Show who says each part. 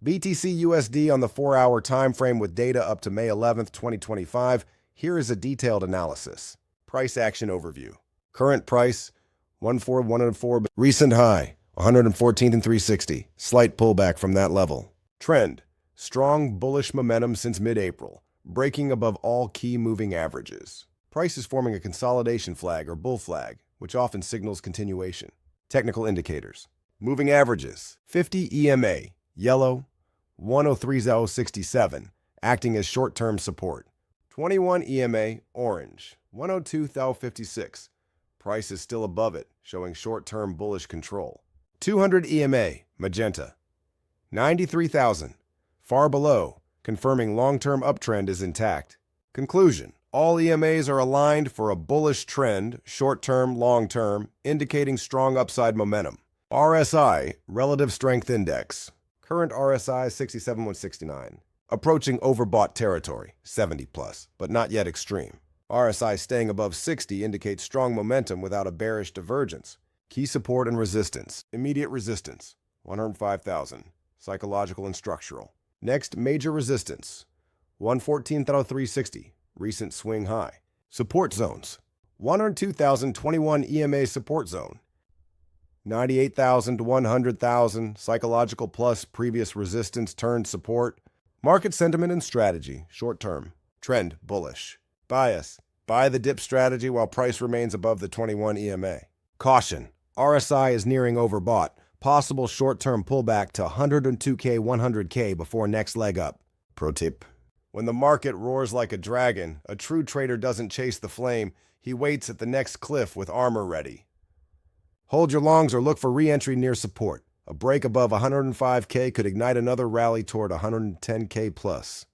Speaker 1: BTC USD on the 4-hour time frame with data up to May 11th, 2025. Here is a detailed analysis. Price action overview. Current price 14104. Recent high 114 and 360. Slight pullback from that level. Trend. Strong bullish momentum since mid-April, breaking above all key moving averages. Price is forming a consolidation flag or bull flag, which often signals continuation. Technical indicators. Moving averages. 50 EMA, yellow, 103,067, acting as short-term support. 21 EMA, orange, 102,056. Price is still above it, showing short-term bullish control. 200 EMA, magenta, 93,000. Far below, confirming long-term uptrend is intact. Conclusion. All EMAs are aligned for a bullish trend, short-term, long-term, indicating strong upside momentum. RSI, Relative Strength Index. Current RSI 67,169. Approaching overbought territory, 70+, but not yet extreme. RSI staying above 60 indicates strong momentum without a bearish divergence. Key support and resistance. Immediate resistance, 105,000. Psychological and structural. Next, major resistance, 114,360, recent swing high. Support zones, 102,021 EMA support zone, 98,000 to 100,000, psychological plus previous resistance turned support. Market sentiment and strategy, short term. Trend, bullish. Bias, buy the dip strategy while price remains above the 21 EMA. Caution, RSI is nearing overbought. Possible short-term pullback to 102K, 100K before next leg up. Pro tip. When the market roars like a dragon, a true trader doesn't chase the flame. He waits at the next cliff with armor ready. Hold your longs or look for re-entry near support. A break above 105K could ignite another rally toward 110K plus.